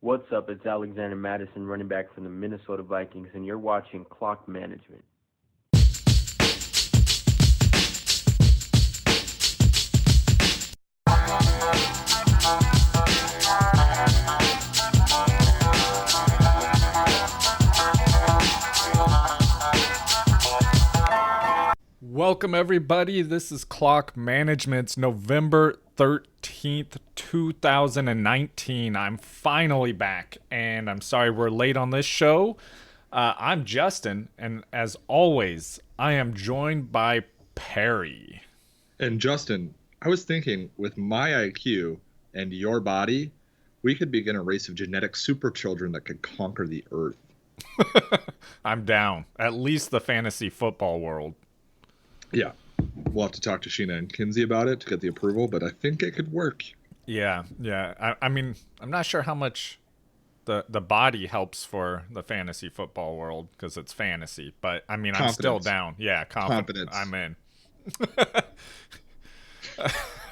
What's up? It's Alexander Madison, running back from the Minnesota Vikings, and you're watching Clock Management. Welcome, everybody. This is Clock Management's November 13th, 2019. I'm finally back, and I'm sorry we're late on this show. I'm Justin, and as always, I am joined by Perry. And Justin, I was thinking with my IQ and your body, we could begin a race of genetic super children that could conquer the earth. I'm down. At least the fantasy football world. Yeah. We'll have to talk to Sheena and Kinsey about it to get the approval, but I think it could work. Yeah. I mean, I'm not sure how much the body helps for the fantasy football world because it's fantasy, but I mean, Confidence. I'm still down. Yeah, confidence. I'm in.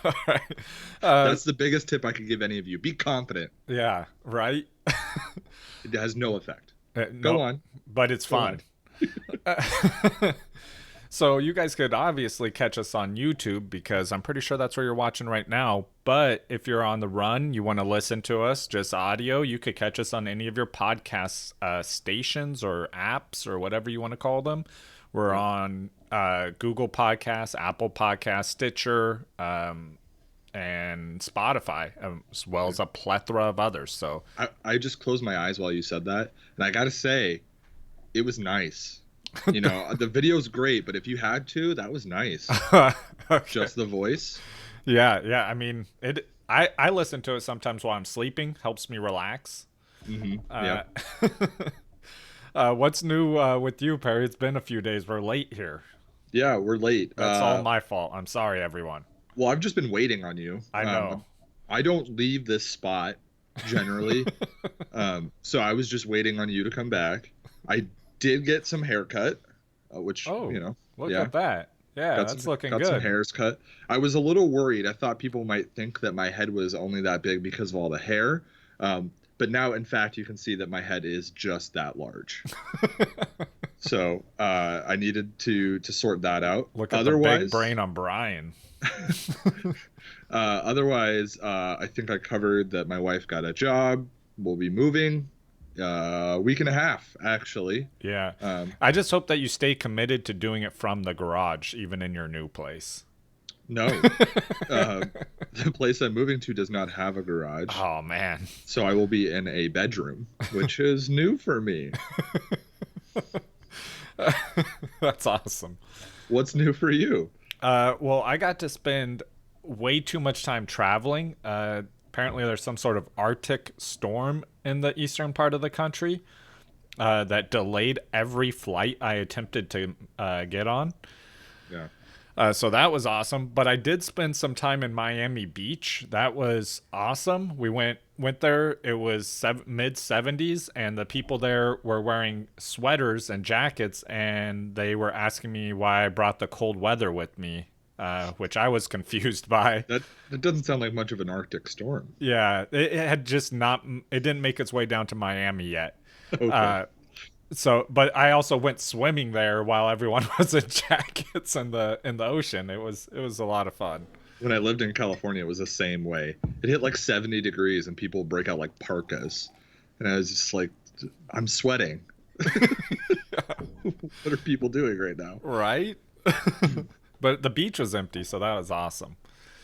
All right. That's the biggest tip I could give any of you. Be confident. Yeah, right? It has no effect. No, Go on. But it's fun. So you guys could obviously catch us on YouTube because I'm pretty sure that's where you're watching right now. But if you're on the run, you want to listen to us, just audio, you could catch us on any of your podcast stations or apps or whatever you want to call them. We're on Google Podcasts, Apple Podcasts, Stitcher, and Spotify, as well as a plethora of others. So I just closed my eyes while you said that, and I got to say, it was nice. You know, the video's great, but if you had to, that was nice. Okay. Just the voice. Yeah. I mean, I listen to it sometimes while I'm sleeping. Helps me relax. Yeah. What's new with you, Perry? It's been a few days. We're late here. Yeah, we're late. That's all my fault. I'm sorry, everyone. Well, I've just been waiting on you. I know. I don't leave this spot generally. So I was just waiting on you to come back. I did get some haircut, which, look at that. Yeah, that's looking good. Got some hairs cut. I was a little worried. I thought people might think that my head was only that big because of all the hair. But now, in fact, you can see that my head is just that large. So I needed to sort that out. Look at the big brain on Brian. Otherwise, I think I covered that my wife got a job. We'll be moving. Week and a half, actually. Yeah. I just hope that you stay committed to doing it from the garage, even in your new place. No. The place I'm moving to does not have a garage. Oh, man. So I will be in a bedroom, which is new for me. That's awesome. What's new for you? Well, I got to spend way too much time traveling. Apparently there's some sort of Arctic storm in the eastern part of the country that delayed every flight I attempted to get on. Yeah. So that was awesome. But I did spend some time in Miami Beach. That was awesome. We went there. It was mid 70s, and the people there were wearing sweaters and jackets, and they were asking me why I brought the cold weather with me. Which I was confused by. That doesn't sound like much of an Arctic storm. Yeah, it had just not. It didn't make its way down to Miami yet. Okay. But I also went swimming there while everyone was in jackets in the ocean. It was a lot of fun. When I lived in California, it was the same way. It hit like 70 degrees, and people break out like parkas, and I was just like, I'm sweating. What are people doing right now? Right. But the beach was empty, so that was awesome.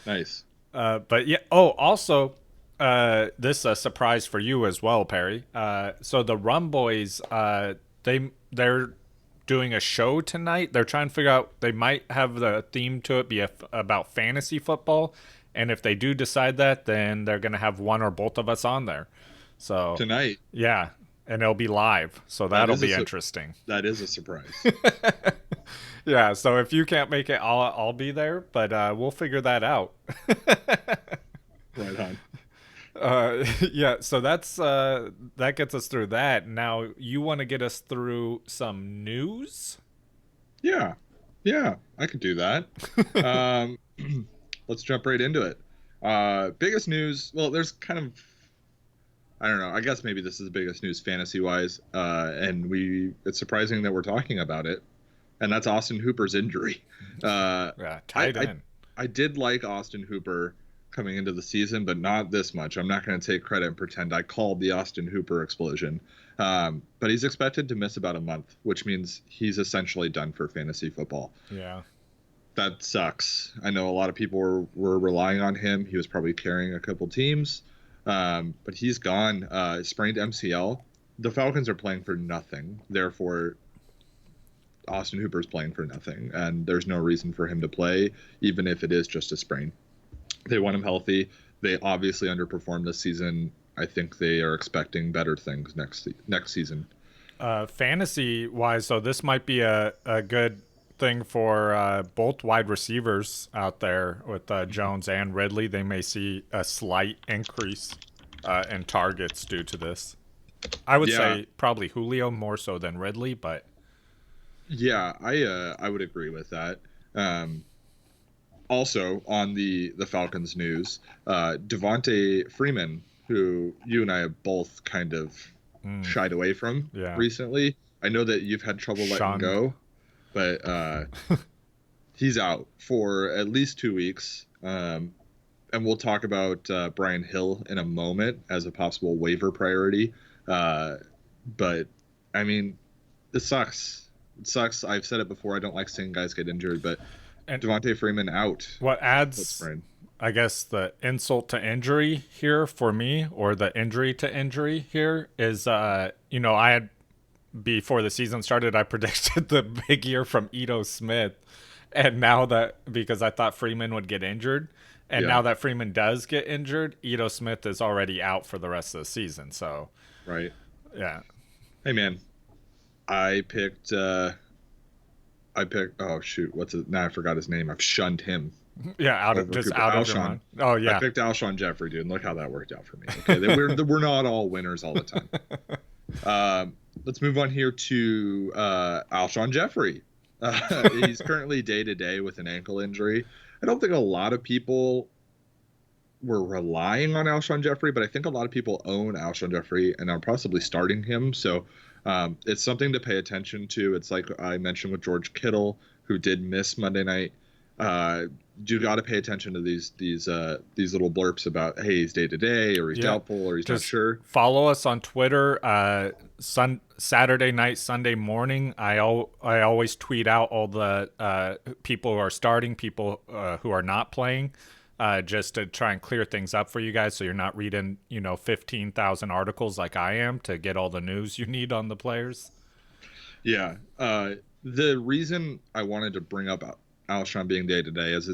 Nice. But yeah. Oh, also, this is a surprise for you as well, Perry. So the Rum Boys, they're doing a show tonight. They're trying to figure out. They might have the theme to it be about fantasy football, and if they do decide that, then they're gonna have one or both of us on there. So Tonight. Yeah, and it'll be live, so that'll be interesting. That is a surprise. Yeah, so if you can't make it, I'll be there, but we'll figure that out. Right on. Yeah, so that gets us through that. Now you want to get us through some news? Yeah, I could do that. Let's jump right into it. Biggest news. Well, there's kind of I don't know. I guess maybe this is the biggest news fantasy wise, and it's surprising that we're talking about it, and that's Austin Hooper's injury. Yeah, I, tight I end. I did like Austin Hooper coming into the season, but not this much. I'm not going to take credit and pretend I called the Austin Hooper explosion. But he's expected to miss about a month, which means he's essentially done for fantasy football. Yeah. That sucks. I know a lot of people were relying on him. He was probably carrying a couple teams, but he's gone. Sprained MCL. The Falcons are playing for nothing. Therefore, Austin Hooper's playing for nothing, and there's no reason for him to play, even if it is just a sprain. They want him healthy. They obviously underperformed this season. I think they are expecting better things next season. Fantasy wise, so this might be a good thing for both wide receivers out there with Jones and Ridley. They may see a slight increase in targets due to this. I would say probably Julio more so than Ridley, but yeah, I would agree with that. Also on the Falcons news, Devontae Freeman, who you and I have both kind of shied away from recently. I know that you've had trouble letting go, but he's out for at least 2 weeks. And we'll talk about Brian Hill in a moment as a possible waiver priority. But I mean, it sucks. It sucks. I've said it before. I don't like seeing guys get injured, but Devontae Freeman out. What adds, I guess, the insult to injury here for me, or the injury to injury here, is, I had, before the season started, I predicted the big year from Ito Smith. And now because I thought Freeman would get injured, and now that Freeman does get injured, Ito Smith is already out for the rest of the season. So, right. Yeah. Hey, man, I picked, oh shoot, what's it? Now I forgot his name. I've shunned him. Yeah, out of your mind. Oh, yeah. I picked Alshon Jeffrey, dude, and look how that worked out for me. Okay, we're not all winners all the time. Let's move on here to Alshon Jeffrey. He's currently day-to-day with an ankle injury. I don't think a lot of people were relying on Alshon Jeffrey, but I think a lot of people own Alshon Jeffrey and are possibly starting him. So it's something to pay attention to. It's like I mentioned with George Kittle, who did miss Monday night. You got to pay attention to these little blurps about, hey, he's day to day, or he's doubtful, or he's just not sure. Follow us on Twitter. Saturday night, Sunday morning, I always tweet out all the people who are starting, people who are not playing, just to try and clear things up for you guys, so you're not reading 15,000 articles like I am to get all the news you need on the players. Yeah. The reason I wanted to bring up Alshon being day to day is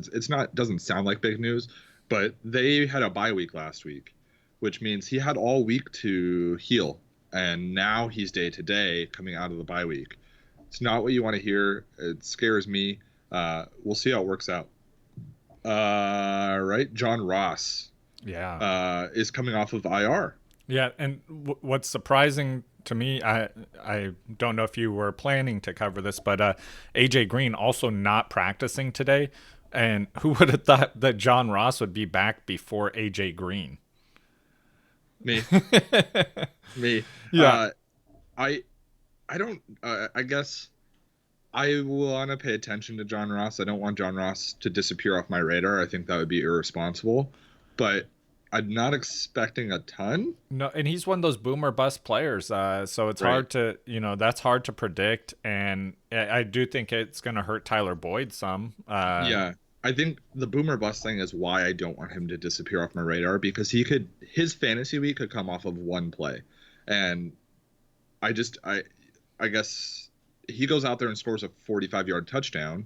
doesn't sound like big news, but they had a bye week last week, which means he had all week to heal, and now he's day to day coming out of the bye week. It's not what you want to hear. It scares me. We'll see how it works out. Right, John Ross. Yeah. Is coming off of IR. Yeah, and what's surprising to me, I don't know if you were planning to cover this, but AJ Green also not practicing today. And who would have thought that John Ross would be back before AJ Green? Me. Yeah. I don't. I guess I want to pay attention to John Ross. I don't want John Ross to disappear off my radar. I think that would be irresponsible. But I'm not expecting a ton. No, and he's one of those boomer bust players. So it's hard to, that's hard to predict. And I do think it's going to hurt Tyler Boyd some. Yeah, I think the boomer bust thing is why I don't want him to disappear off my radar, because his fantasy week could come off of one play. And I guess he goes out there and scores a 45-yard touchdown.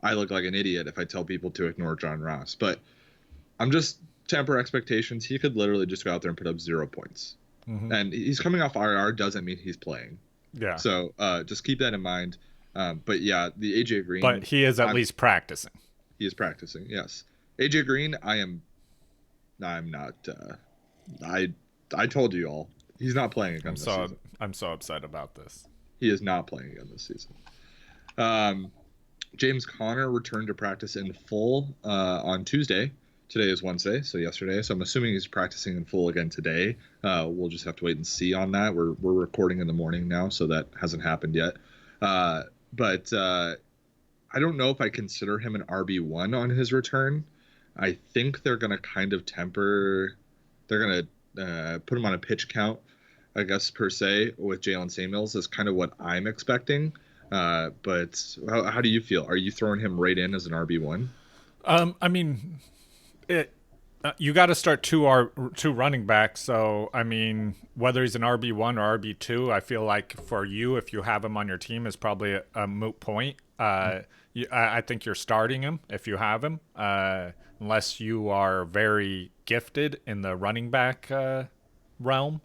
I look like an idiot if I tell people to ignore John Ross. But I'm just temper expectations. He could literally just go out there and put up 0 points. Mm-hmm. And he's coming off IR doesn't mean he's playing. Yeah. So just keep that in mind. But yeah, the AJ Green. But he is at least practicing. He is practicing, yes. AJ Green, I'm not. I told you all. He's not playing again this season. I'm so upset about this. He is not playing again this season. James Conner returned to practice in full on Tuesday. Today is Wednesday, so yesterday. So I'm assuming he's practicing in full again today. We'll just have to wait and see on that. We're recording in the morning now, so that hasn't happened yet. But I don't know if I consider him an RB1 on his return. I think they're going to kind of temper. They're going to put him on a pitch count, I guess, per se, with Jalen Samuels is kind of what I'm expecting. But how do you feel? Are you throwing him right in as an RB1? I mean, you got to start two running backs. So I mean, whether he's an RB1 or RB2, I feel like for you, if you have him on your team, is probably a moot point. I think you're starting him if you have him, unless you are very gifted in the running back realm.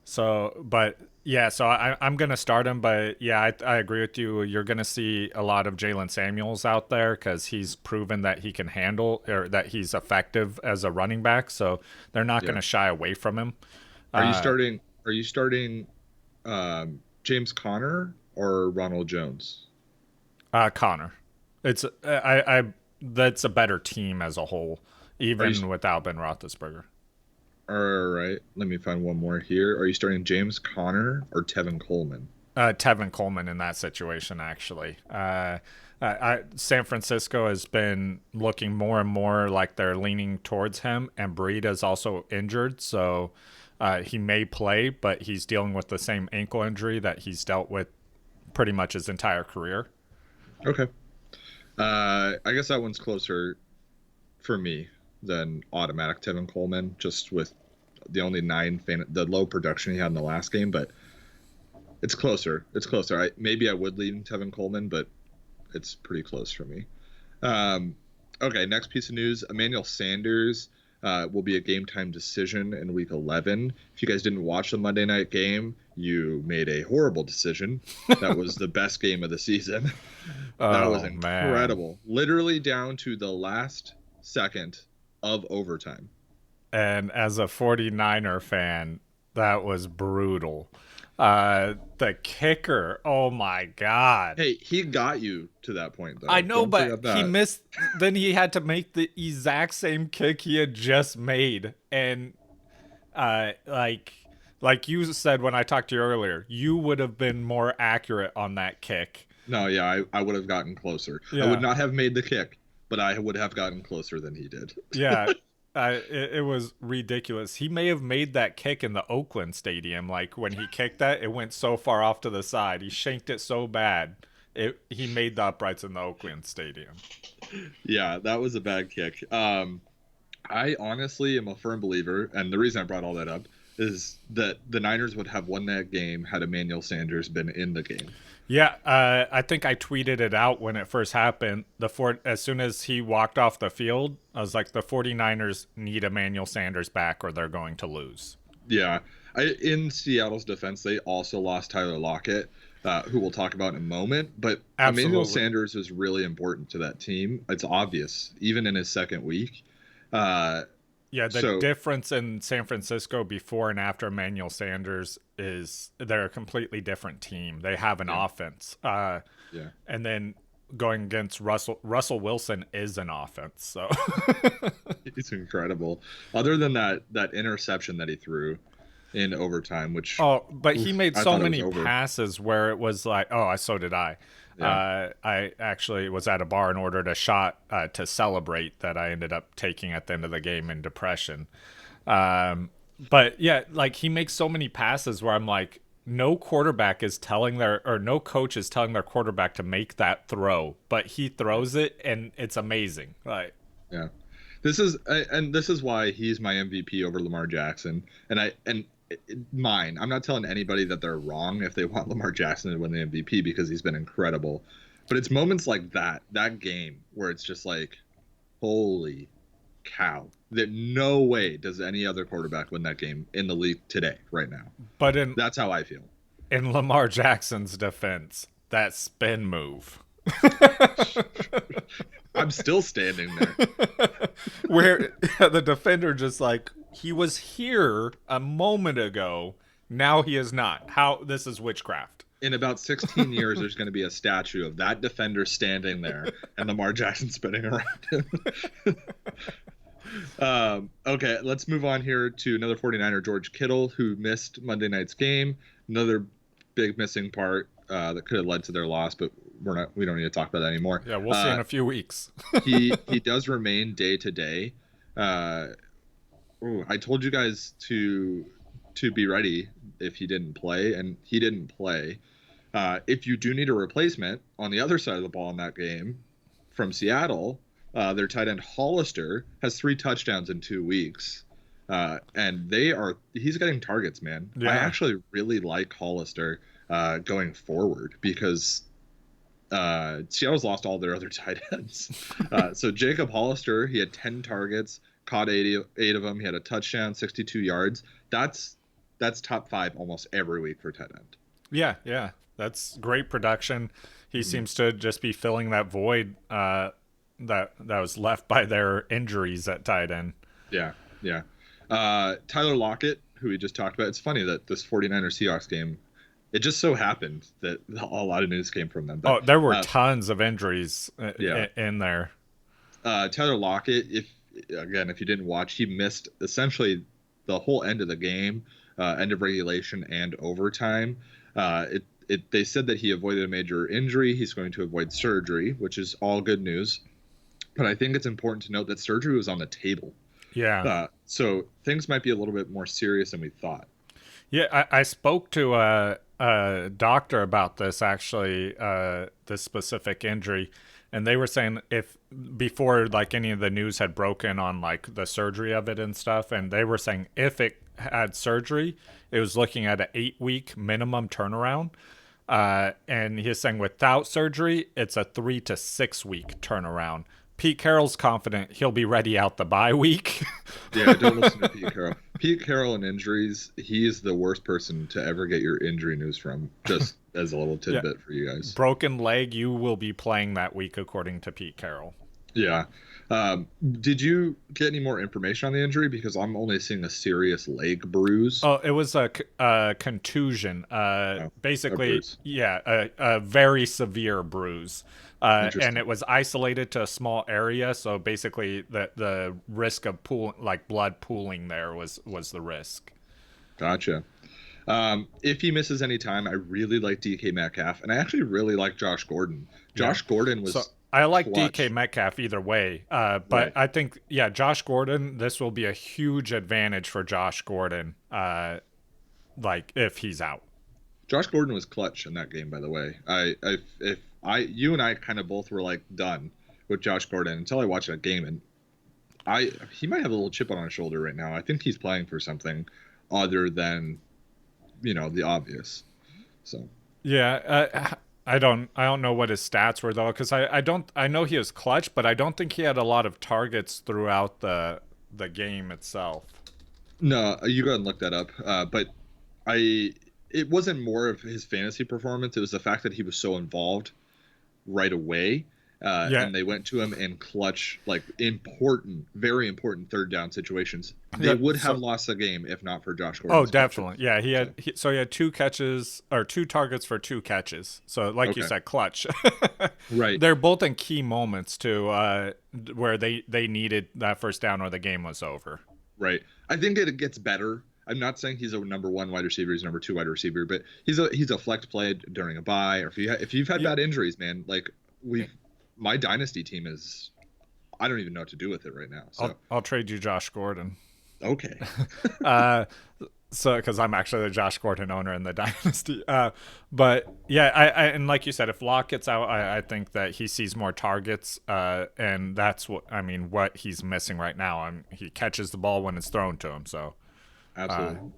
So, but yeah, so I'm going to start him. But yeah, I agree with you. You're going to see a lot of Jalen Samuels out there because he's proven that he can handle or that he's effective as a running back. So they're not going to shy away from him. Are you starting? Are you starting James Conner or Ronald Jones? Connor. It's that's a better team as a whole, even without Ben Roethlisberger. All right, let me find one more here. Are you starting James Conner or Tevin Coleman? Tevin Coleman in that situation, actually. San Francisco has been looking more and more like they're leaning towards him, and Breida is also injured, so he may play, but he's dealing with the same ankle injury that he's dealt with pretty much his entire career. Okay. I guess that one's closer for me than automatic Tevin Coleman, just with the only the low production he had in the last game, but it's closer. It's closer. Maybe I would lean Tevin Coleman, but it's pretty close for me. Okay, next piece of news. Emmanuel Sanders will be a game time decision in week 11. If you guys didn't watch the Monday night game, you made a horrible decision. That was the best game of the season. That was incredible. Man. Literally down to the last second of overtime. And as a 49er fan, that was brutal. The kicker, oh my God. Hey, he got you to that point, though. I know, but he missed. Then he had to make the exact same kick he had just made. And like you said when I talked to you earlier, you would have been more accurate on that kick. No, yeah, I would have gotten closer. Yeah. I would not have made the kick, but I would have gotten closer than he did. Yeah. It was ridiculous. He may have made that kick in the Oakland Stadium. Like when he kicked that, it went so far off to the side. He shanked it so bad. He made the uprights in the Oakland Stadium. Yeah, that was a bad kick. I honestly am a firm believer, and the reason I brought all that up is that the Niners would have won that game had Emmanuel Sanders been in the game. Yeah, I think I tweeted it out when it first happened. As soon as he walked off the field, I was like, the 49ers need Emmanuel Sanders back or they're going to lose. Yeah. In Seattle's defense, they also lost Tyler Lockett, who we'll talk about in a moment. But absolutely. Emmanuel Sanders is really important to that team. It's obvious, even in his second week. Yeah, the difference in San Francisco before and after Emmanuel Sanders is they're a completely different team. They have an offense. And then going against Russell Wilson is an offense. So it's incredible. Other than that interception that he threw in overtime, but he made so many passes where it was like, so did I. Yeah. I actually was at a bar and ordered a shot to celebrate that I ended up taking at the end of the game in depression. But yeah, like he makes so many passes where I'm like, no coach is telling their quarterback to make that throw, but he throws it and it's amazing. Like, yeah, this is why he's my MVP over Lamar Jackson. Mine. I'm not telling anybody that they're wrong if they want Lamar Jackson to win the MVP because he's been incredible. But it's moments like that game where it's just like, holy cow, that no way does any other quarterback win that game in the league today, right now. But that's how I feel. In Lamar Jackson's defense, that spin move. I'm still standing there. Where the defender just like, he was here a moment ago. Now he is not. This is witchcraft. In about 16 years, there's going to be a statue of that defender standing there and Lamar Jackson spinning around him. Okay, let's move on here to another 49er, George Kittle, who missed Monday night's game. Another big missing part that could have led to their loss, but we don't need to talk about that anymore. Yeah, we'll see in a few weeks. He does remain day to day. I told you guys to be ready if he didn't play, and he didn't play. If you do need a replacement on the other side of the ball in that game from Seattle, their tight end Hollister has 3 touchdowns in 2 weeks. And he's getting targets, man. Yeah. I actually really like Hollister going forward because Seattle's lost all their other tight ends. So Jacob Hollister, he had 10 targets, caught 8 of them. He had a touchdown, 62 yards. That's top 5 almost every week for tight end. Yeah. That's great production. He seems to just be filling that void that was left by their injuries at tight end. Yeah. Tyler Lockett, who we just talked about. It's funny that this 49ers Seahawks game, it just so happened that a lot of news came from them. But, there were tons of injuries in there. Tyler Lockett, if you didn't watch, he missed essentially the whole end of the game, end of regulation and overtime. They said that he avoided a major injury. He's going to avoid surgery, which is all good news. But I think it's important to note that surgery was on the table. Yeah. So things might be a little bit more serious than we thought. Yeah, I spoke to a doctor about this, actually, this specific injury. And they were saying before like any of the news had broken on like the surgery of it and stuff, and they were saying if it had surgery, it was looking at an 8-week minimum turnaround. And he's saying without surgery, it's a 3 to 6 week turnaround. Pete Carroll's confident he'll be ready out the bye week. Yeah, don't listen to Pete Carroll. Pete Carroll and injuries, he is the worst person to ever get your injury news from, just as a little tidbit for you guys. Broken leg, you will be playing that week, according to Pete Carroll. Yeah. Did you get any more information on the injury? Because I'm only seeing a serious leg bruise. Oh, it was a contusion. Basically, a bruise. A very severe bruise. And it was isolated to a small area, so basically the risk of blood pooling there was the risk. Gotcha. If he misses any time, I really like DK Metcalf, and I actually really like Josh Gordon. Josh Gordon was... So I like clutch. DK Metcalf either way, but Right. I think, Josh Gordon, this will be a huge advantage for Josh Gordon, if he's out. Josh Gordon was clutch in that game, by the way. You and I kind of both were like done with Josh Gordon until I watched that game, and he might have a little chip on his shoulder right now. I think he's playing for something other than, the obvious. So yeah, I don't know what his stats were though, because I know he was clutch, but I don't think he had a lot of targets throughout the game itself. No, you go ahead and look that up. But it wasn't more of his fantasy performance. It was the fact that he was so involved right away. And they went to him in clutch, like very important third down situations. They would have lost the game if not for Josh Gordon. Oh, definitely. Yeah, he had 2 catches or 2 targets for 2 catches. So like you said, clutch. Right. They're both in key moments too, where they needed that first down or the game was over. Right. I think it gets better. I'm not saying he's a number 1 wide receiver, he's number 2 wide receiver, but he's a flex play during a bye, or if you've had bad injuries, man, like my dynasty team is, I don't even know what to do with it right now. So I'll trade you Josh Gordon. Okay. So because I'm actually the Josh Gordon owner in the dynasty. But yeah, I and like you said, if Locke gets out, I think that he sees more targets, and that's what he's missing right now. He catches the ball when it's thrown to him. So absolutely.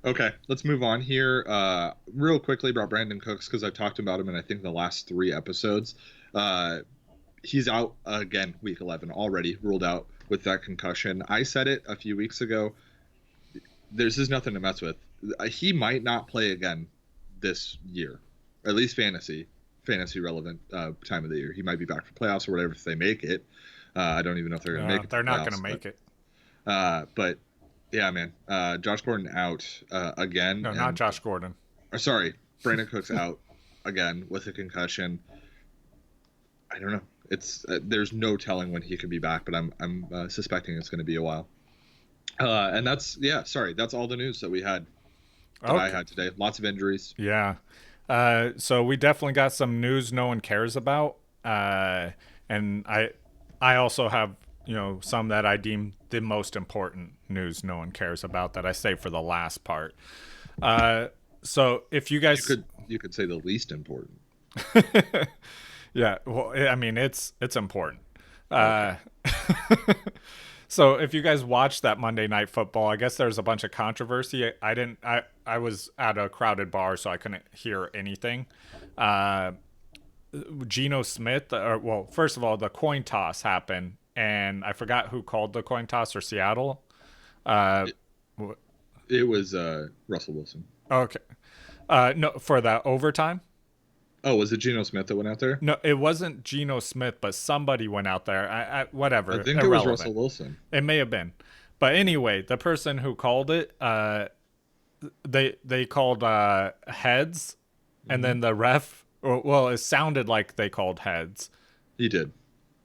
Okay, let's move on here. Real quickly about Brandon Cooks, because I've talked about him in I think the last 3 episodes. He's out again, week 11 already, ruled out with that concussion. I said it a few weeks ago. There's just nothing to mess with. He might not play again this year, or at least fantasy relevant time of the year. He might be back for playoffs or whatever if they make it. I don't even know if they're going to make it. They're not going to make it. But yeah, man, Josh Gordon out again. No, not Josh Gordon. Or sorry, Brandon Cooks out again with a concussion. I don't know. It's there's no telling when he could be back, but I'm suspecting it's going to be a while. And that's that's all the news that we had that I Okay. had today. Lots of injuries. Yeah. So we definitely got some news no one cares about. And I also have, some that I deem the most important news no one cares about that I save for the last part. So if you guys You could say the least important. Yeah, well, I mean it's important. Okay. So if you guys watched that Monday Night Football, I guess there's a bunch of controversy. I was at a crowded bar, so I couldn't hear anything. Uh, Geno Smith, first of all, the coin toss happened, and I forgot who called the coin toss for Seattle. Uh, It was Russell Wilson. okay, no, for the overtime. Oh, was it Geno Smith that went out there? No, it wasn't Geno Smith, but somebody went out there. Whatever. I think irrelevant. it was Russell Wilson. It may have been, but anyway, the person who called it, they called heads, and then the ref. Well, it sounded like they called heads, He did.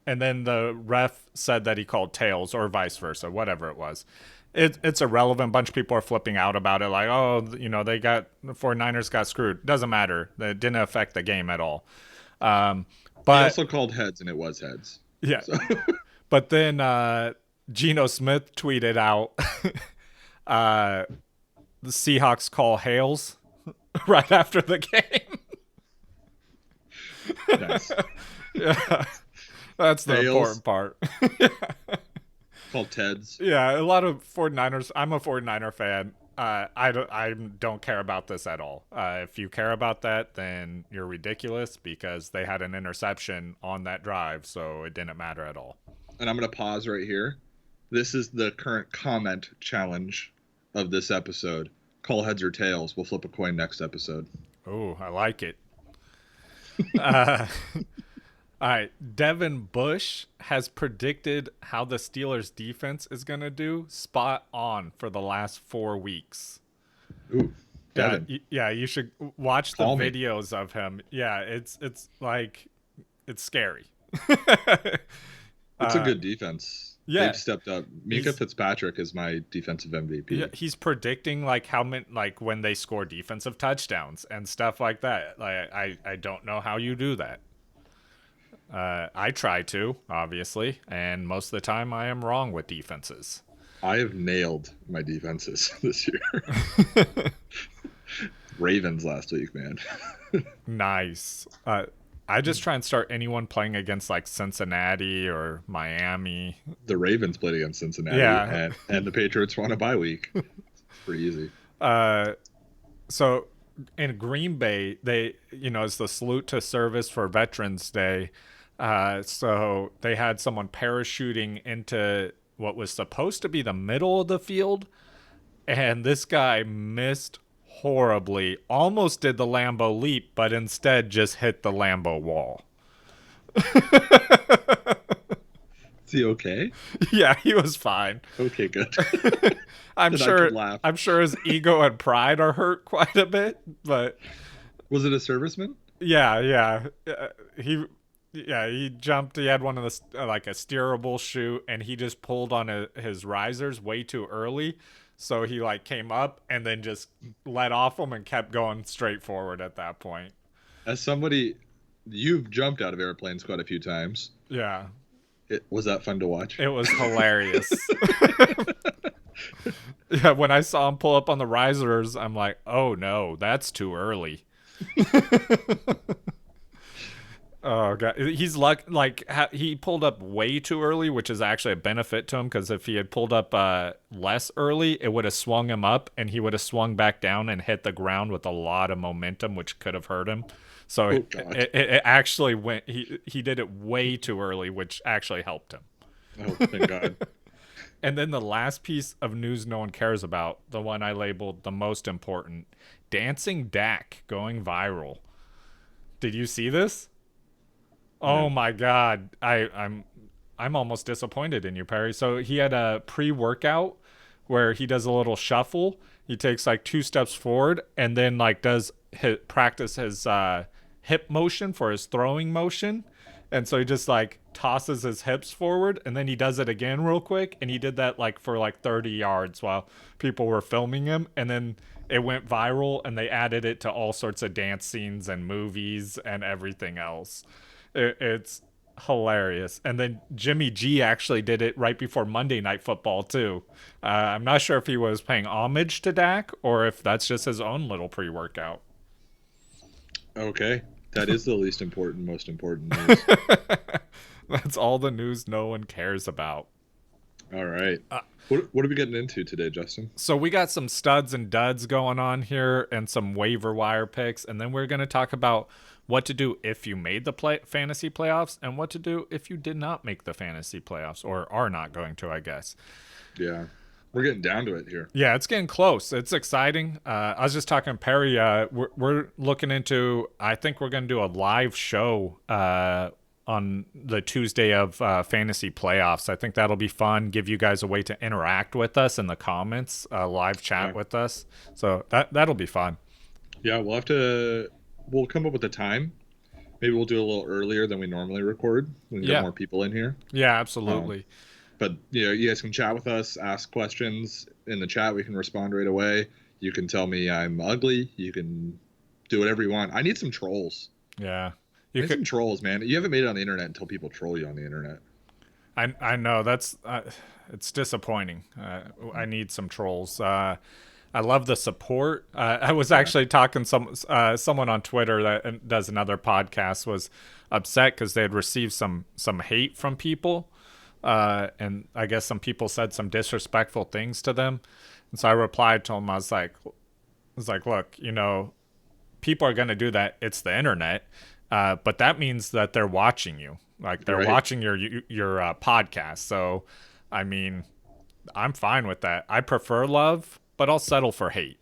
and then the ref said that he called tails, or vice versa, whatever it was. It's irrelevant. A bunch of people are flipping out about it, like, oh, they got the 49ers got screwed. Doesn't matter. It didn't affect the game at all. But He also called heads, and it was heads. yeah. So. But then Geno Smith tweeted out, the Seahawks call hails right after the game. Nice. Yeah, that's the Hails. important part. Called Teds. Yeah, a lot of 49ers. I'm a 49er fan. I don't care about this at all. If you care about that, then you're ridiculous because they had an interception on that drive, so it didn't matter at all. And I'm going to pause right here. This is the current comment challenge of this episode. Call heads or tails. We'll flip a coin next episode. Oh, I like it. All right, Devin Bush has predicted how the Steelers defense is going to do spot on for the last 4 weeks. Ooh, Devin. Yeah, you should watch the Call me. videos of him. Yeah, it's like it's scary. It's a good defense. yeah. They've stepped up. Minka Fitzpatrick is my defensive MVP. Yeah, he's predicting like how many, like when they score defensive touchdowns and stuff like that. Like I don't know how you do that. I try to, obviously, and most of the time I am wrong with defenses. I have nailed my defenses this year. Ravens last week, man. Nice. I just try and start anyone playing against like Cincinnati or Miami. The Ravens played against Cincinnati, Yeah. and the Patriots won a bye week. It's pretty easy. So in Green Bay, they, it's the salute to service for Veterans Day. So they had someone parachuting into what was supposed to be the middle of the field, and this guy missed horribly, almost did the Lambeau leap, but instead just hit the Lambeau wall. Is he okay? Yeah, he was fine. Okay, good. I'm Then I sure could laugh. I'm sure his ego and pride are hurt quite a bit, but Was it a serviceman? yeah. He jumped. He had one of the like a steerable chute, and he just pulled on his risers way too early. So he like came up and then just let off them and kept going straight forward at that point. As somebody, you've jumped out of airplanes quite a few times. Yeah, Was that fun to watch? it was hilarious. Yeah, when I saw him pull up on the risers, I'm like, oh no, that's too early. Oh god, he's he pulled up way too early, which is actually a benefit to him because if he had pulled up less early, it would have swung him up and he would have swung back down and hit the ground with a lot of momentum, which could have hurt him. So it actually went. He did it way too early, which actually helped him. Oh, thank God. And then the last piece of news no one cares about, the one I labeled the most important, Dancing Dak going viral. Did you see this? Oh my God. I'm almost disappointed in you, Perry. So he had a pre-workout where he does a little shuffle. He takes like 2 steps forward and then like practice his hip motion for his throwing motion. And so he just like tosses his hips forward and then he does it again real quick. And he did that like for like 30 yards while people were filming him. And then it went viral and they added it to all sorts of dance scenes and movies and everything else. It's hilarious. And then Jimmy G actually did it right before Monday Night Football too. I'm not sure if he was paying homage to Dak or if that's just his own little pre-workout. Okay. That is the least important, most important news. That's all the news no one cares about. All right. What are we getting into today, Justin? So we got some studs and duds going on here and some waiver wire picks. And then we're going to talk about what to do if you made the fantasy playoffs and what to do if you did not make the fantasy playoffs or are not going to, I guess. Yeah. We're getting down to it here. Yeah, it's getting close. It's exciting. I was just talking to Perry. We're looking into, I think we're going to do a live show on the Tuesday of fantasy playoffs. I think that'll be fun. Give you guys a way to interact with us in the comments, live chat with us. So that'll be fun. Yeah, we'll come up with a time. Maybe we'll do a little earlier than we normally record. We can get more people in here. Yeah, absolutely. But you guys can chat with us, ask questions in the chat. We can respond right away. You can tell me I'm ugly. You can do whatever you want. I need some trolls. Yeah. I need some trolls, man. You haven't made it on the internet until people troll you on the internet. I know. That's it's disappointing. I need some trolls. I love the support. I was actually talking someone on Twitter that does another podcast was upset because they had received some hate from people. And I guess some people said some disrespectful things to them. And so I replied to them. I was like, look, people are going to do that. It's the internet. But that means that they're watching you. Like they're watching your podcast. So, I mean, I'm fine with that. I prefer love, but I'll settle for hate.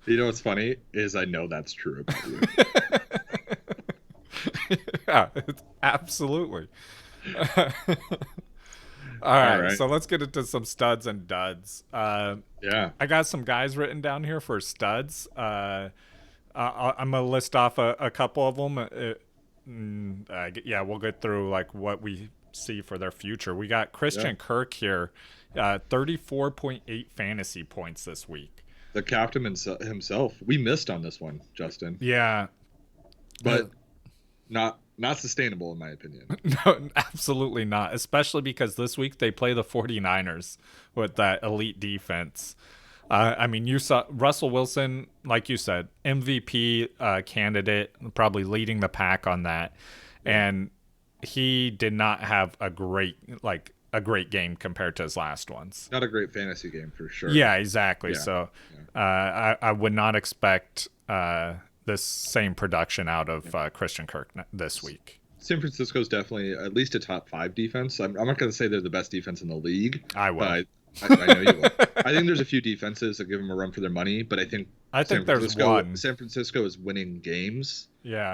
You know what's funny is I know that's true about you. Yeah, absolutely. All right, so let's get into some studs and duds. Yeah. I got some guys written down here for studs. I'm going to list off a couple of them. We'll get through like what we see for their future. We got Christian Kirk here, 34.8 fantasy points this week. The captain himself. We missed on this one, Justin. Yeah. But not sustainable in my opinion. No, absolutely not. Especially because this week they play the 49ers with that elite defense. I mean, you saw Russell Wilson, like you said, MVP candidate, probably leading the pack on that. And he did not have a great game compared to his last ones. Not a great fantasy game for sure. Yeah, exactly. Yeah. So I would not expect this same production out of Christian Kirk this week. San Francisco's definitely at least a top 5 defense. I'm not going to say they're the best defense in the league. I will. I know you will. I think there's a few defenses that give them a run for their money, but I think there's one. San Francisco is winning games,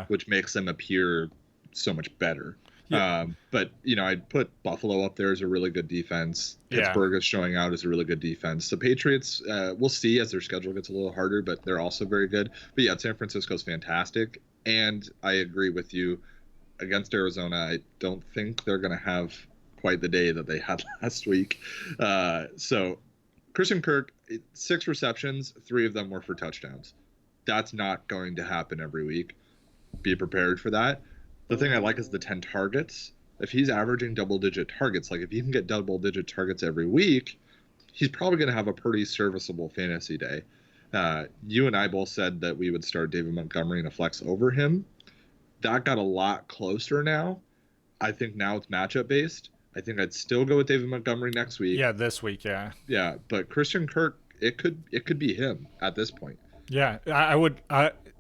which makes them appear so much better. Yeah. But I'd put Buffalo up there as a really good defense. Pittsburgh is showing out as a really good defense. The Patriots, we'll see as their schedule gets a little harder, but they're also very good. But yeah, San Francisco's fantastic, and I agree with you. Against Arizona, I don't think they're going to have quite the day that they had last week. So Christian Kirk, 6 receptions, 3 of them were for touchdowns. That's not going to happen every week. Be prepared for that. The thing I like is the 10 targets. If he's averaging double-digit targets, like if he can get double-digit targets every week, he's probably going to have a pretty serviceable fantasy day. You and I both said that we would start David Montgomery in a flex over him. That got a lot closer now. I think now it's matchup-based. I think I'd still go with David Montgomery next week. Yeah, this week, yeah. Yeah, but Christian Kirk, it could be him at this point. Yeah, I would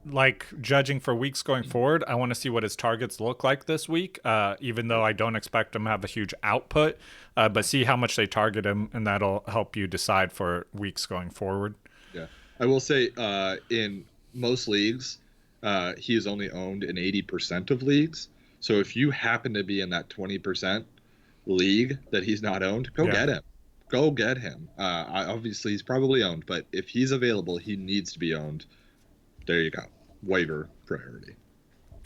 like judging for weeks going forward. I want to see what his targets look like this week, even though I don't expect him to have a huge output, but see how much they target him, and that'll help you decide for weeks going forward. Yeah, I will say in most leagues, he is only owned in 80% of leagues. So if you happen to be in that 20% league that he's not owned, go get him. Go get him. Obviously, he's probably owned, but if he's available, he needs to be owned. There you go. Waiver priority.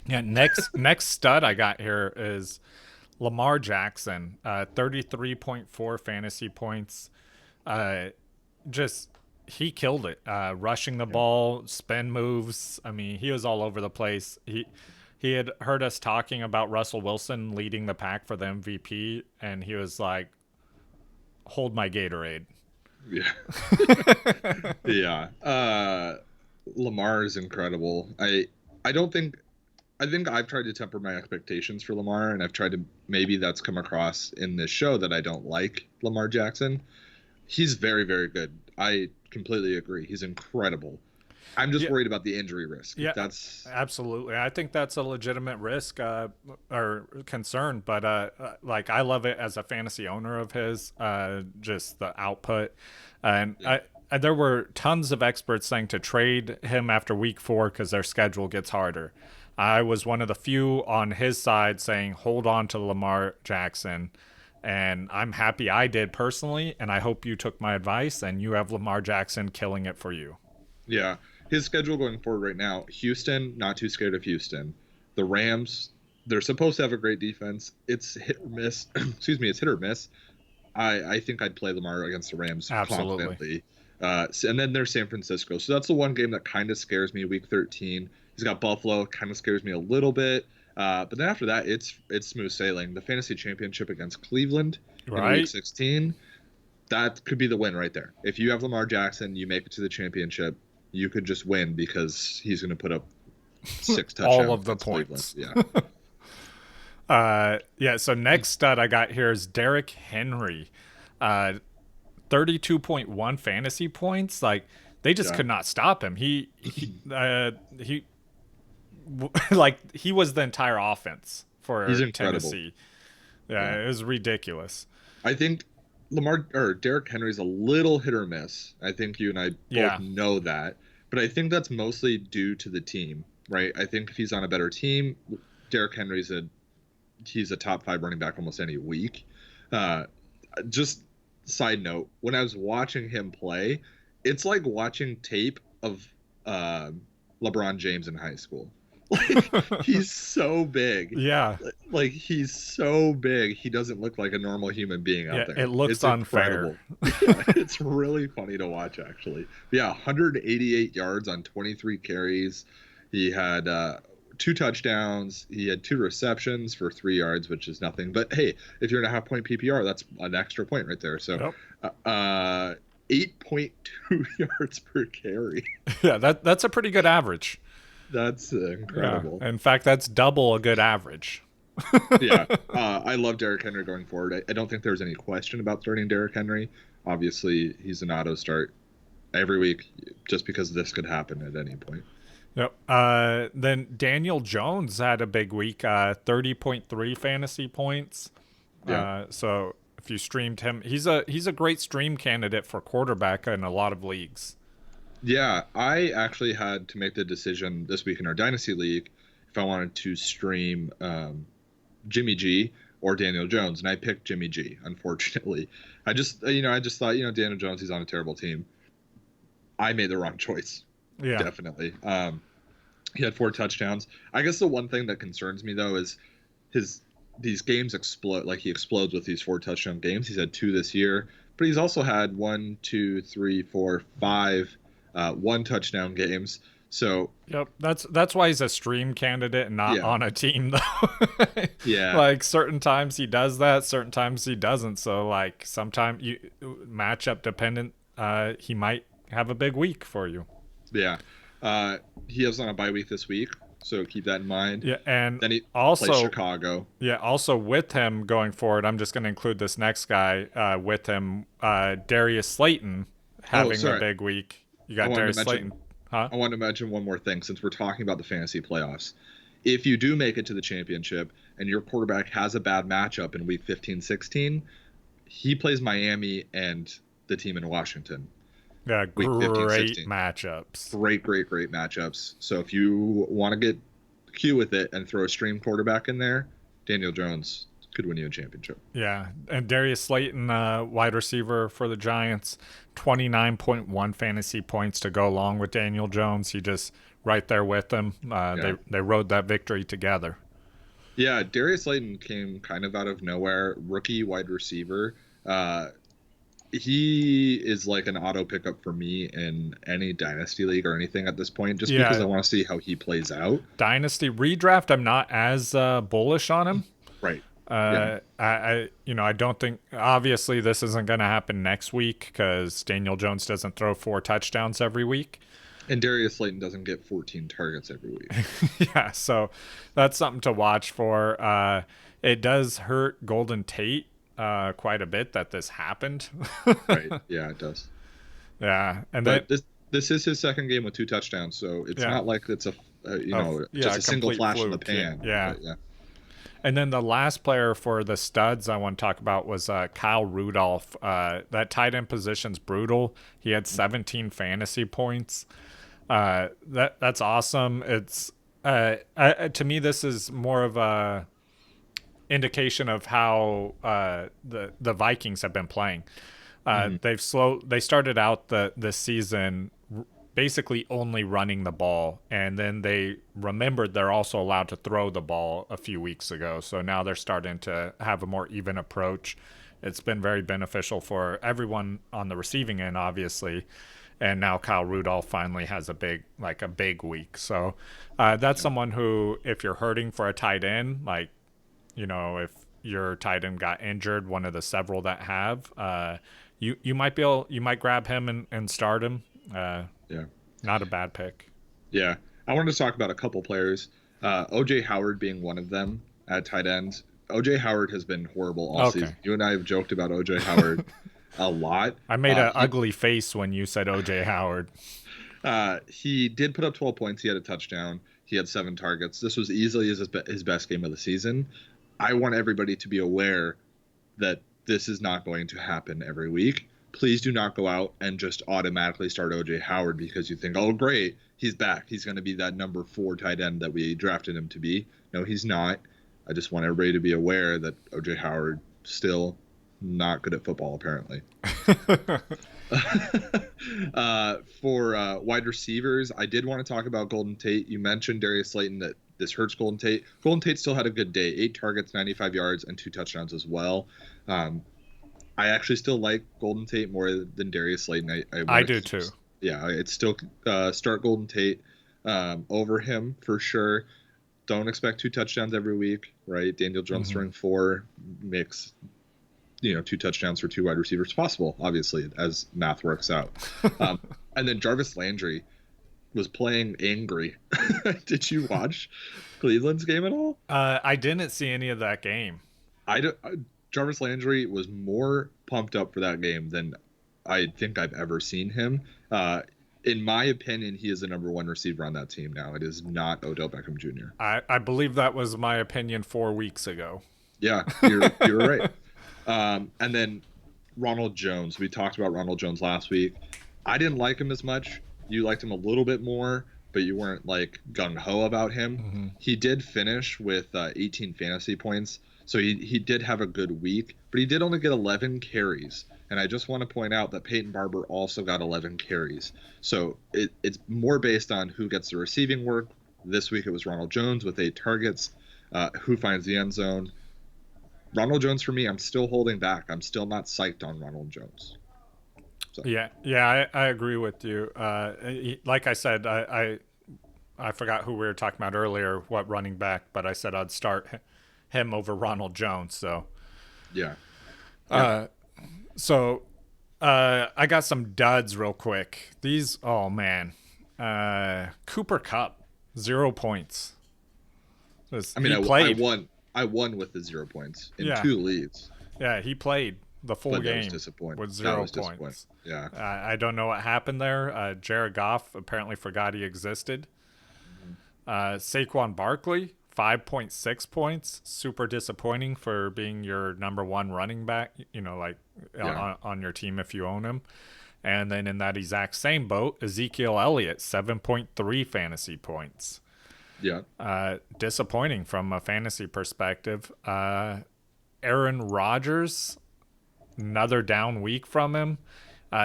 Yeah, next stud I got here is Lamar Jackson, 33.4 fantasy points. Uh, just he killed it. Rushing the Yeah. ball, spin moves. I mean, he was all over the place. He had heard us talking about Russell Wilson leading the pack for the MVP, and he was like, "Hold my Gatorade." Yeah. Yeah. Lamar is incredible. I don't think I think I've tried to temper my expectations for Lamar, and I've tried to, maybe that's come across in this show, that I don't like Lamar Jackson. He's very, very good. I completely agree. He's incredible. I'm just Yeah, worried about the injury risk. yeah, That's absolutely. I think that's a legitimate risk or concern, but like I love it as a fantasy owner of his, just the output, and yeah, there were tons of experts saying to trade him after week 4 because their schedule gets harder. I was one of the few on his side saying hold on to Lamar Jackson, and I'm happy I did personally, and I hope you took my advice and you have Lamar Jackson killing it for you. yeah. His schedule going forward right now: Houston, not too scared of Houston. The Rams, they're supposed to have a great defense. It's hit or miss. Excuse me, it's hit or miss. I think I'd play Lamar against the Rams Absolutely. confidently. And then there's San Francisco. So that's the one game that kind of scares me. Week 13, he's got Buffalo, kind of scares me a little bit. But then after that, it's smooth sailing. The fantasy championship against Cleveland in Week Right? 16, that could be the win right there. If you have Lamar Jackson, you make it to the championship. You could just win because he's going to put up 6 touchdowns All of the against Cleveland. points. Yeah, Yeah, so next stud I got here is Derrick Henry. 32.1 fantasy points. Like they just yeah, could not stop him. He like he was the entire offense he's for incredible. Tennessee. Yeah, Yeah. it was ridiculous. I think Lamar or Derrick Henry's a little hit or miss. I think you and I both Yeah, know that, but I think that's mostly due to the team, right? I think if he's on a better team, Derrick Henry's a he's a top 5 running back almost any week. Uh, just side note, when I was watching him play, it's like watching tape of uh, LeBron James in high school. Like he's so big, yeah, like he's so big, he doesn't look like a normal human being yeah. out It there. looks It's unfair. incredible. Yeah, it's really funny to watch actually. But yeah, 188 yards on 23 carries. He had 2 touchdowns. He had 2 receptions for 3 yards, which is nothing. But hey, if you're in a half-point PPR, that's an extra point right there. So, Yep. 8.2 yards per carry. Yeah, that's a pretty good average. That's Yeah. incredible. In fact, that's double a good average. Yeah, I love Derrick Henry going forward. I don't think there's any question about starting Derrick Henry. Obviously, he's an auto start every week, just because this could happen at any point. Yep. Then Daniel Jones had a big week, 30.3 fantasy points. Yeah, So if you streamed him, he's a great stream candidate for quarterback in a lot of leagues. yeah. I actually had to make the decision this week in our dynasty league if I wanted to stream Jimmy G or Daniel Jones, and I picked Jimmy G. Unfortunately, I just thought, Daniel Jones, he's on a terrible team. I made the wrong choice, Yeah. definitely. He had 4 touchdowns. I guess the one thing that concerns me though is his these games explode. Like he explodes with these 4 touchdown games. He's had 2 this year, but he's also had 5 1 touchdown games. So Yep. That's why he's a stream candidate and not yeah, on a team though. yeah, Like certain times he does that, certain times he doesn't. So like sometimes you matchup dependent, he might have a big week for you. yeah. He is on a bye week this week, so keep that in mind. Yeah, and Then he plays also Chicago. yeah, also with him going forward, I'm just going to include this next guy with him, Darius Slayton Oh, having a sorry. big week. You I got wanted to Darius mention Slayton, huh? I want to mention one more thing since we're talking about the fantasy playoffs. If you do make it to the championship and your quarterback has a bad matchup in week 15, 16, he plays Miami and the team in Washington. Yeah, Week 15, great 16. matchups. Great, great, great matchups. So if you want to get cute with it and throw a stream quarterback in there, Daniel Jones could win you a championship. Yeah, and Darius Slayton, wide receiver for the Giants, 29.1 fantasy points to go along with Daniel Jones. He just right there with him. They rode that victory together. Yeah, Darius Slayton came kind of out of nowhere, rookie wide receiver. He is like an auto pickup for me in any dynasty league or anything at this point, just because I want to see how he plays out. Dynasty redraft, I'm not as bullish on him. Right. I don't think, obviously this isn't going to happen next week because Daniel Jones doesn't throw 4 touchdowns every week. And Darius Slayton doesn't get 14 targets every week. Yeah, so that's something to watch for. It does hurt Golden Tate quite a bit that this happened. Right. Yeah, it does. Yeah, but this is his second game with 2 touchdowns, so it's not like it's just a single flash in the pan. Yeah. But, yeah. And then the last player for the studs I want to talk about was Kyle Rudolph. That tight end position's brutal. He had 17 fantasy points. That's awesome. It's to me, this is more of a indication of how the Vikings have been playing. They started out the season basically only running the ball, and then they remembered they're also allowed to throw the ball a few weeks ago. So now they're starting to have a more even approach. It's been very beneficial for everyone on the receiving end, obviously. And now Kyle Rudolph finally has a big week. So that's someone who, if you're hurting for a tight end, if your tight end got injured, one of the several that have, you might grab him and start him. Not a bad pick. Yeah. I wanted to talk about a couple players. OJ Howard being one of them at tight end. OJ Howard has been horrible all season. You and I have joked about OJ Howard a lot. I made an ugly face when you said OJ Howard. He did put up 12 points. He had a touchdown. He had 7 targets. This was easily his best game of the season. I want everybody to be aware that this is not going to happen every week. Please do not go out and just automatically start OJ Howard because you think, oh, great, he's back. He's going to be that number 4 tight end that we drafted him to be. No, he's not. I just want everybody to be aware that OJ Howard still not good at football, apparently. For wide receivers, I did want to talk about Golden Tate. You mentioned Darius Slayton, that this hurts Golden Tate. Golden Tate still had a good day, 8 targets, 95 yards, and 2 touchdowns as well. I actually still like Golden Tate more than Darius Slayton. I do too. Yeah, it's still start Golden Tate over him for sure. Don't expect 2 touchdowns every week, right? Daniel Jones throwing 4 makes 2 touchdowns for 2 wide receivers possible, obviously, as math works out. And then Jarvis Landry was playing angry. Did you watch Cleveland's game at all? I didn't see any of that game. Jarvis Landry was more pumped up for that game than I think I've ever seen him. In my opinion, he is the number 1 receiver on that team now. It is not Odell Beckham Jr. I believe that was my opinion 4 weeks ago. Yeah, you're right. And then Ronald Jones. We talked about Ronald Jones last week. I didn't like him as much. You liked him a little bit more, but you weren't like gung-ho about him. He did finish with 18 fantasy points. So he did have a good week, but he did only get 11 carries. And I just want to point out that Peyton Barber also got 11 carries. So it's more based on who gets the receiving work. This week it was Ronald Jones with 8 targets. Who finds the end zone? Ronald Jones, for me, I'm still holding back. I'm still not psyched on Ronald Jones. So. Yeah, I agree with you. Like I said, I forgot who we were talking about earlier, what running back, but I said I'd start him over Ronald Jones. So yeah. I got some duds real quick. These, oh man, Cooper Kupp, 0 points. I won with the 0 points in 2 leagues. Yeah, he played the full game with 0 points. Yeah, I don't know what happened there. Jared Goff apparently forgot he existed. Saquon Barkley, 5.6 points. Super disappointing for being your number 1 running back, on your team if you own him. And then in that exact same boat, Ezekiel Elliott, 7.3 fantasy points. Yeah. Disappointing from a fantasy perspective. Aaron Rodgers, another down week from him.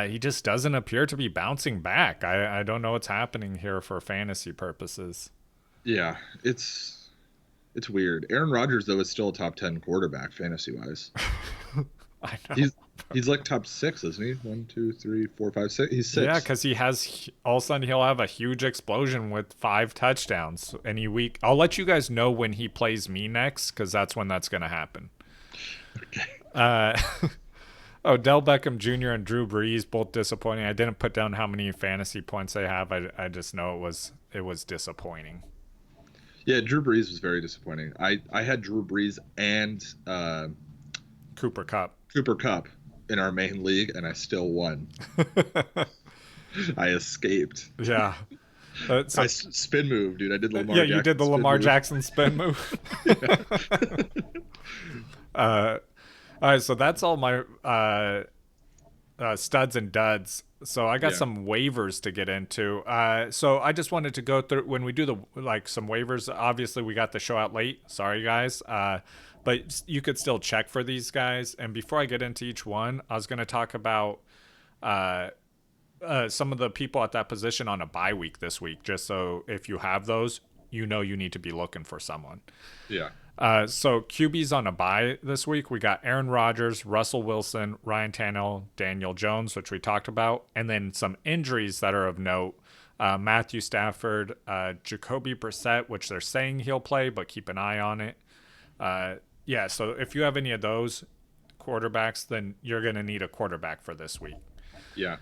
He just doesn't appear to be bouncing back. I don't know what's happening here for fantasy purposes. Yeah, it's weird. Aaron Rodgers, though, is still a top 10 quarterback fantasy wise. I know. He's like top 6, isn't he? 1, 2, 3, 4, 5, 6. He's 6. Yeah, because he has all of a sudden he'll have a huge explosion with 5 touchdowns any week. I'll let you guys know when he plays me next, because that's when that's going to happen. Okay. Odell Beckham Jr. and Drew Brees, both disappointing. I didn't put down how many fantasy points they have. I just know it was disappointing. Yeah, Drew Brees was very disappointing. I had Drew Brees and Cooper Kupp in our main league, and I still won. I escaped. Yeah. I spin move, dude. I did Lamar Jackson. Yeah, you did the Lamar Jackson spin move. All right, so that's all my studs and duds. So I got some waivers to get into. So I just wanted to go through when we do some waivers. Obviously, we got the show out late. Sorry, guys. But you could still check for these guys. And before I get into each one, I was going to talk about some of the people at that position on a bye week this week, just so if you have those, you need to be looking for someone. Yeah. So QB's on a bye this week. We got Aaron Rodgers, Russell Wilson, Ryan Tannehill, Daniel Jones, which we talked about, and then some injuries that are of note. Matthew Stafford, Jacoby Brissett, which they're saying he'll play, but keep an eye on it. So if you have any of those quarterbacks, then you're going to need a quarterback for this week. Yeah.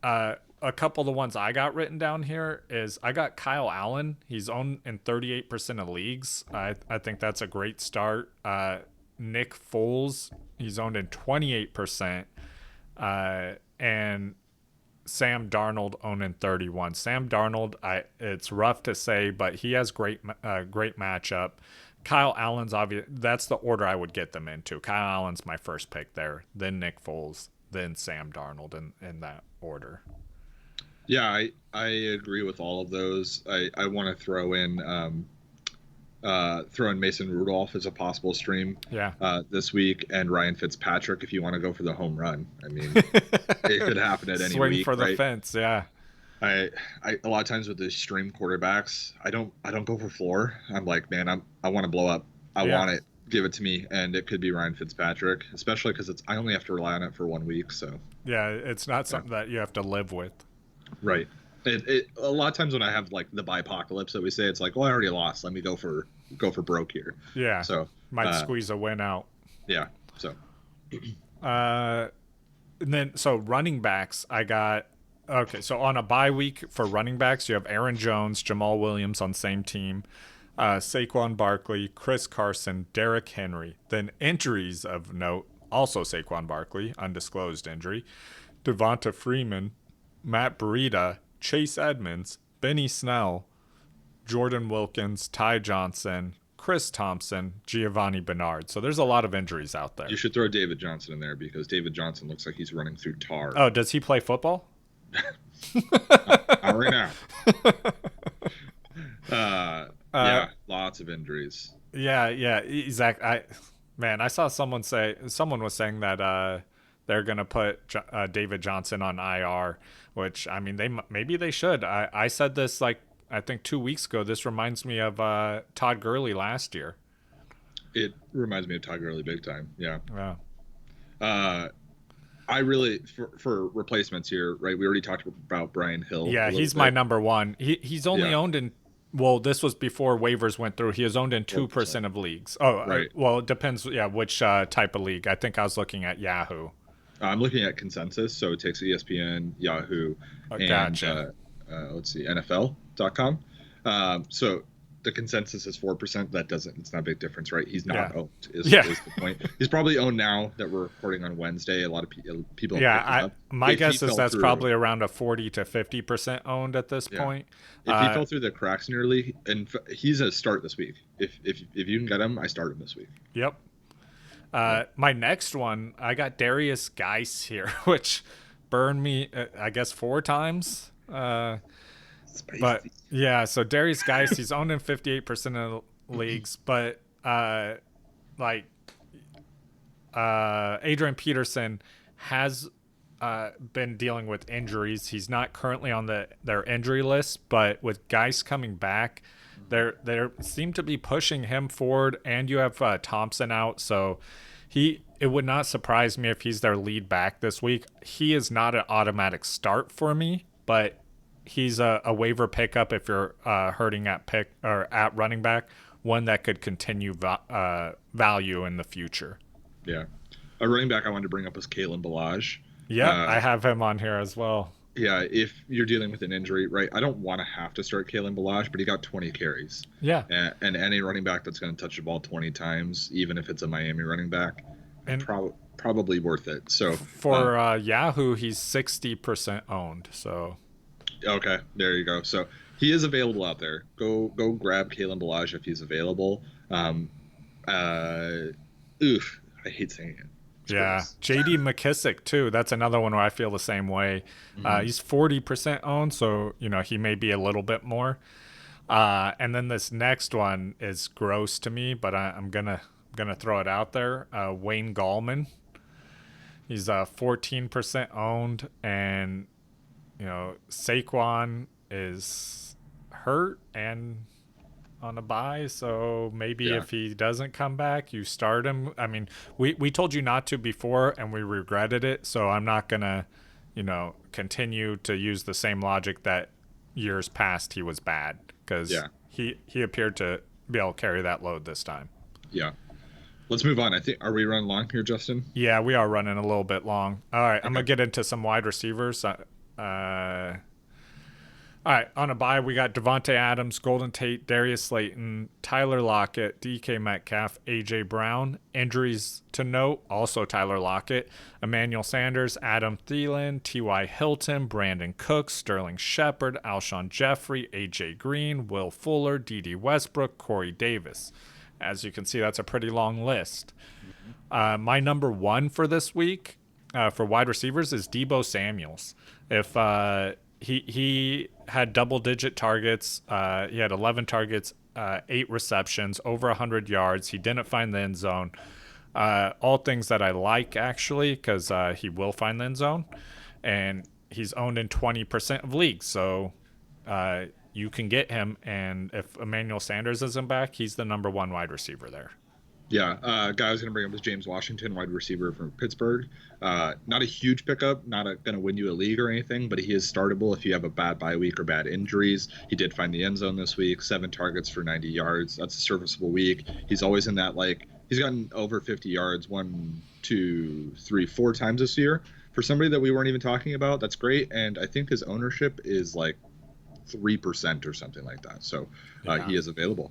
A couple of the ones I got written down here is I got Kyle Allen. He's owned in 38% of leagues. I think that's a great start. Nick Foles, he's owned in 28%. And Sam Darnold owned in 31%. Sam Darnold, it's rough to say, but he has great matchup. Kyle Allen's obvious. That's the order I would get them into. Kyle Allen's my first pick there, then Nick Foles, then Sam Darnold in that order. Yeah, I agree with all of those. I want to throw in Mason Rudolph as a possible stream this week, and Ryan Fitzpatrick if you want to go for the home run. I mean, it could happen at any Swing week. For the fence, yeah. I a lot of times with the stream quarterbacks, I don't go for floor. I'm like, man, I want to blow up. I want it. Give it to me, and it could be Ryan Fitzpatrick, especially because I only have to rely on it for 1 week. So yeah, it's not something that you have to live with. Right. A lot of times when I have like the bipocalypse that we say, it's like, well, I already lost. Let me go for broke here. Yeah. So might squeeze a win out. Yeah. So. And then running backs, I got. Okay, so on a bye week for running backs, you have Aaron Jones, Jamal Williams on same team, Saquon Barkley, Chris Carson, Derrick Henry. Then injuries of note, also Saquon Barkley, undisclosed injury, Devonta Freeman, Matt Breida, Chase Edmonds, Benny Snell, Jordan Wilkins, Ty Johnson, Chris Thompson, Giovanni Bernard. So there's a lot of injuries out there. You should throw David Johnson in there because David Johnson looks like he's running through tar. Oh, does he play football? Not right now. Lots of injuries. Yeah, Zach. I saw someone was saying that they're gonna put David Johnson on IR, which I mean maybe they should. I said this like I think 2 weeks ago. This reminds me of Todd Gurley last year. It reminds me of Todd Gurley big time. Yeah. Yeah. I really for replacements here, right? We already talked about Brian Hill. Yeah, he's my number one. He's only owned in. Well, this was before waivers went through. He is owned in 2% of leagues. Oh, right. Well, it depends. Yeah, which type of league? I think I was looking at Yahoo. I'm looking at consensus, so it takes ESPN, Yahoo, and gotcha. Let's see, NFL.com. So the consensus is 4%. It's not a big difference, right? He's not owned. Is the point. He's probably owned now that we're recording on Wednesday. A lot of people. Yeah, my guess is that's probably around a 40 to 50% owned at this point. If he fell through the cracks in your league, and he's a start this week. If you can get him, I start him this week. Yep. My next one, I got Darius Geis here, which burned me, I guess, 4 times. But yeah, so Darius Geis, he's owned in 58% of leagues, but Adrian Peterson has been dealing with injuries. He's not currently on their injury list, but with Geis coming back, they seem to be pushing him forward. And you have Thompson out, so it would not surprise me if he's their lead back this week. He is not an automatic start for me, but he's a waiver pickup if you're hurting at running back, one that could continue value in the future. Yeah. A running back I wanted to bring up was Kalen Ballage. Yeah, I have him on here as well. Yeah, if you're dealing with an injury, right, I don't want to have to start Kalen Ballage, but he got 20 carries. Yeah. And any running back that's going to touch the ball 20 times, even if it's a Miami running back, and probably worth it. So for Yahoo, he's 60% owned. So okay, there you go. So he is available out there. Go grab Kalen Ballage if he's available. I hate saying it. Yeah, J.D. McKissick too. That's another one where I feel the same way. He's 40% owned, so he may be a little bit more. And then this next one is gross to me, but I'm gonna throw it out there. Wayne Gallman. He's 14% owned, and Saquon is hurt and on a bye, so maybe if he doesn't come back, you start him. I mean, we told you not to before, and we regretted it, so I'm not gonna, continue to use the same logic that years past he was bad, because he appeared to be able to carry that load this time. Yeah. Let's move on. Are we running long here, Justin? Yeah, we are running a little bit long. All right, okay. I'm gonna get into some wide receivers. All right, on a bye, we got Devontae Adams, Golden Tate, Darius Slayton, Tyler Lockett, DK Metcalf, A.J. Brown. Injuries to note, also Tyler Lockett, Emmanuel Sanders, Adam Thielen, T.Y. Hilton, Brandon Cooks, Sterling Shepard, Alshon Jeffrey, A.J. Green, Will Fuller, D.D. Westbrook, Corey Davis. As you can see, that's a pretty long list. My number one for this week for wide receivers is Deebo Samuels. If he had double-digit targets. He had 11 targets, 8 receptions, over 100 yards. He didn't find the end zone. All things that I like, actually, because he will find the end zone. And he's owned in 20% of leagues. So you can get him. And if Emmanuel Sanders isn't back, he's the number one wide receiver there. Yeah, guy I was going to bring up was James Washington, wide receiver from Pittsburgh. Not a huge pickup, not going to win you a league or anything, but he is startable if you have a bad bye week or bad injuries. He did find the end zone this week, 7 targets for 90 yards. That's a serviceable week. He's always in that, he's gotten over 50 yards 1, 2, 3, 4 times this year. For somebody that we weren't even talking about, that's great. And I think his ownership is 3% or something like that. So he is available.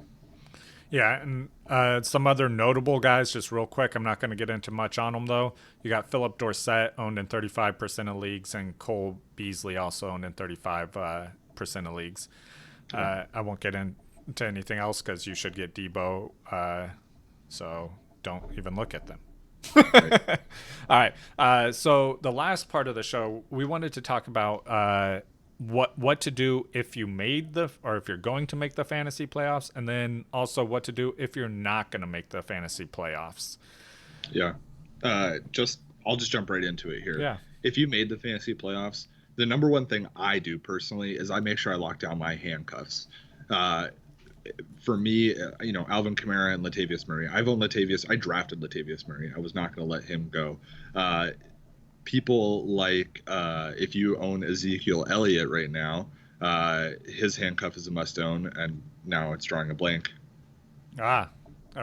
Yeah, and some other notable guys, just real quick. I'm not going to get into much on them, though. You got Philip Dorsett, owned in 35% of leagues, and Cole Beasley, also owned in 35% of leagues. I won't get into anything else because you should get Debo, so don't even look at them. Right. All right, so the last part of the show, we wanted to talk about what to do if you if you're going to make the fantasy playoffs, and then also what to do if you're not going to make the fantasy playoffs. Yeah. I'll just jump right into it here. Yeah. If you made the fantasy playoffs, the number one thing I do personally is I make sure I lock down my handcuffs. For me, Alvin Kamara and Latavius Murray. I've owned Latavius. I drafted Latavius Murray. I was not going to let him go. People if you own Ezekiel Elliott right now, his handcuff is a must own, and now it's drawing a blank. I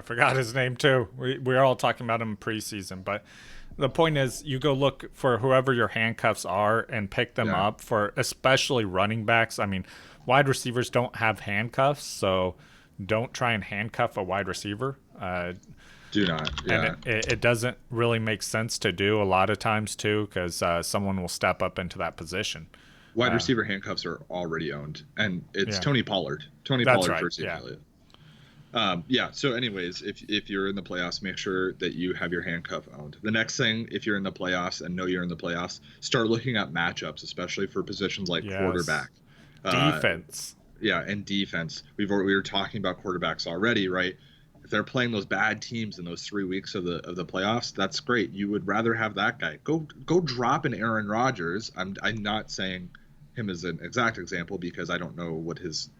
forgot his name too. We're all talking about him in preseason, but the point is you go look for whoever your handcuffs are and pick them up, for especially running backs. I mean, wide receivers don't have handcuffs, so don't try and handcuff a wide receiver. Do not. Yeah. And it doesn't really make sense to do a lot of times too, because someone will step up into that position. Wide receiver handcuffs are already owned, and it's Tony Pollard. Pollard right. for Ezekiel Elliott. So anyways, if you're in the playoffs, make sure that you have your handcuff owned. The next thing, if you're in the playoffs and know you're in the playoffs, start looking at matchups, especially for positions like quarterback. Defense. And defense. We were talking about quarterbacks already, right? if they're playing those bad teams in those 3 weeks of the playoffs, that's great. You would rather have that guy. Go drop an Aaron Rodgers. I'm not saying him as an exact example because I don't know what his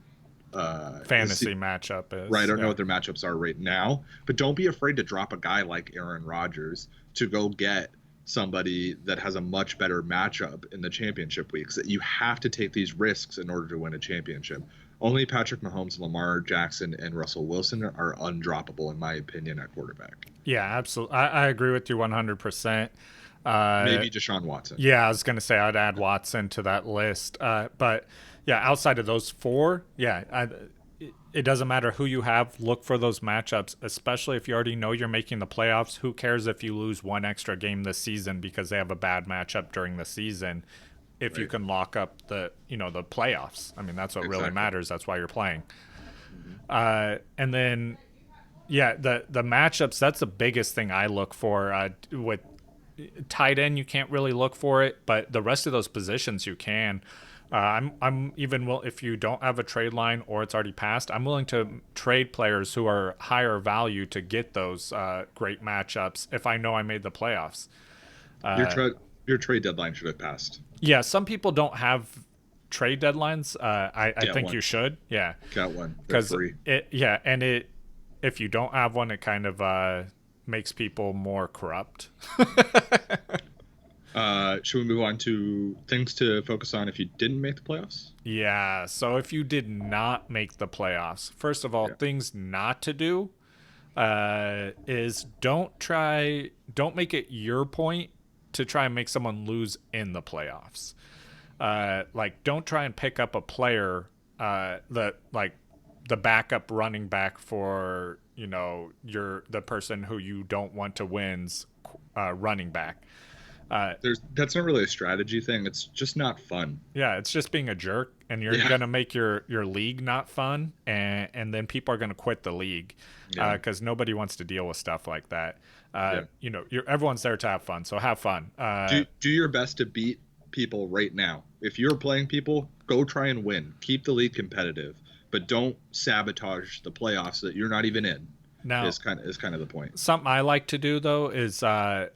fantasy matchup is. Right, I don't know what their matchups are right now, but don't be afraid to drop a guy like Aaron Rodgers to go get somebody that has a much better matchup in the championship weeks. You have to take these risks in order to win a championship. Only Patrick Mahomes, Lamar Jackson, and Russell Wilson are undroppable, in my opinion, at quarterback. Yeah, absolutely. I agree with you 100%. Maybe Deshaun Watson. Yeah, I was going to say I'd add Watson to that list. But, yeah, outside of those four, it doesn't matter who you have. Look for those matchups, especially if you already know you're making the playoffs. Who cares if you lose one extra game this season because they have a bad matchup during the season? If you can lock up the playoffs. I mean, that's what really matters. That's why you're playing. And then, the matchups, that's the biggest thing I look for. With tight end, you can't really look for it, but the rest of those positions you can. I'm even if you don't have a trade line or it's already passed, I'm willing to trade players who are higher value to get those great matchups if I know I made the playoffs. Your trade deadline should have passed. Yeah, some people don't have trade deadlines. I think you should. Yeah, got one because if you don't have one, it kind of makes people more corrupt. Should we move on to things to focus on if you didn't make the playoffs? Yeah. So if you did not make the playoffs, first of all, things not to do is don't make it your point to try and make someone lose in the playoffs. Don't try and pick up a player that the backup running back for the person who you don't want to win's running back. That's not really a strategy thing. It's just not fun. Yeah, it's just being a jerk, and you're gonna make your league not fun, and then people are gonna quit the league because nobody wants to deal with stuff like that. Everyone's there to have fun, so have fun. Do your best to beat people right now. If you're playing people, go try and win. Keep the league competitive, but don't sabotage the playoffs that you're not even in. Now, is kind of the point. Something I like to do though is I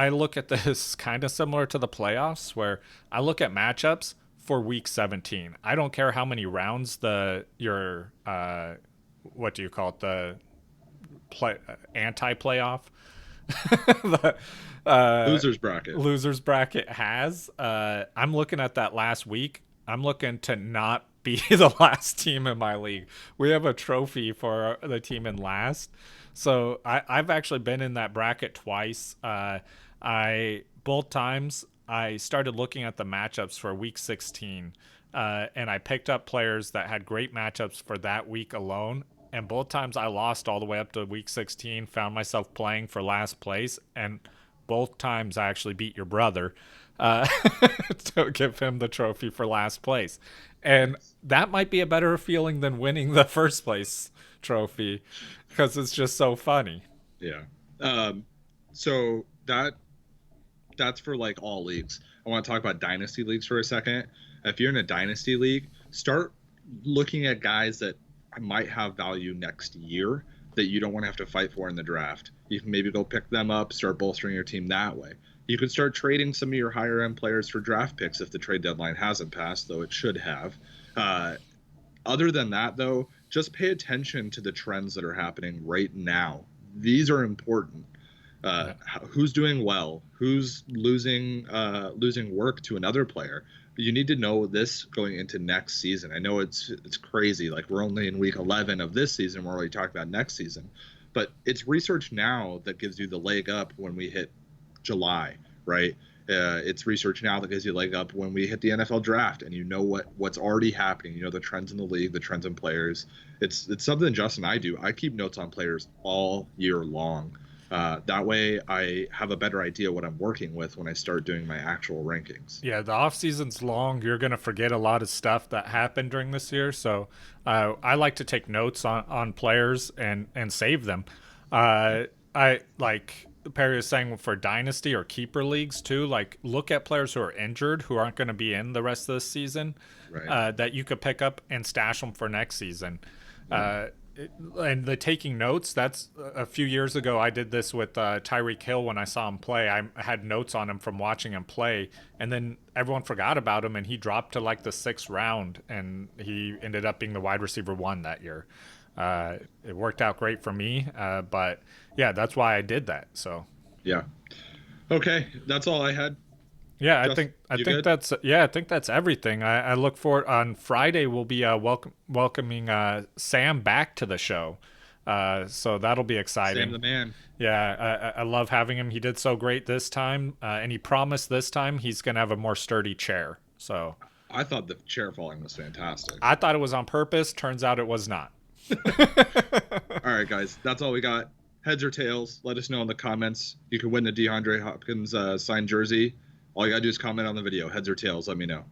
look at this kind of similar to the playoffs, where I look at matchups for week 17. I don't care how many rounds your what do you call it, the anti-playoff losers bracket has. I'm looking at that last week. I'm looking to not be the last team in my league. We have a trophy for the team in last. So I've actually been in that bracket twice. Both times I started looking at the matchups for week 16, and I picked up players that had great matchups for that week alone. And both times I lost all the way up to week 16, found myself playing for last place, and both times I actually beat your brother to give him the trophy for last place. And that might be a better feeling than winning the first place trophy, because it's just so funny. Yeah. So that's for all leagues. I want to talk about dynasty leagues for a second. If you're in a dynasty league, start looking at guys that might have value next year that you don't want to have to fight for in the draft. You can maybe go pick them up, start bolstering your team that way. You could start trading some of your higher end players for draft picks if the trade deadline hasn't passed, though it should have. Other than that, though, just pay attention to the trends that are happening right now. These are important. Who's doing well? Who's losing work to another player? You need to know this going into next season. I know it's crazy. We're only in week 11 of this season. We're already talking about next season. But it's research now that gives you the leg up when we hit July, right? It's research now that gives you a leg up when we hit the NFL draft, and you know what's already happening. You know the trends in the league, the trends in players. It's something Justin and I do. I keep notes on players all year long. That way I have a better idea what I'm working with when I start doing my actual rankings. Yeah, the off season's long. You're going to forget a lot of stuff that happened during this year. So I like to take notes on players and save them. I like Perry is saying for dynasty or keeper leagues too, look at players who are injured, who aren't going to be in the rest of the season, right. That you could pick up and stash them for next season. and the taking notes, that's a few years ago. I did this with Tyreek Hill when I saw him play. I had notes on him from watching him play, and then everyone forgot about him, and he dropped to like the 6th round, and he ended up being the wide receiver 1 that year. It worked out great for me, but yeah, that's why I did that. So yeah. Okay, that's all I had. yeah, I Justin, think that's everything. I look forward on Friday. We'll be welcoming Sam back to the show, so that'll be exciting. Sam the man. Yeah, I love having him. He did so great this time, and he promised this time he's gonna have a more sturdy chair. So I thought the chair falling was fantastic. I thought it was on purpose. Turns out it was not. All right, guys, that's all we got. Heads or tails? Let us know in the comments. You can win the DeAndre Hopkins signed jersey. All you gotta do is comment on the video. Heads or tails, let me know.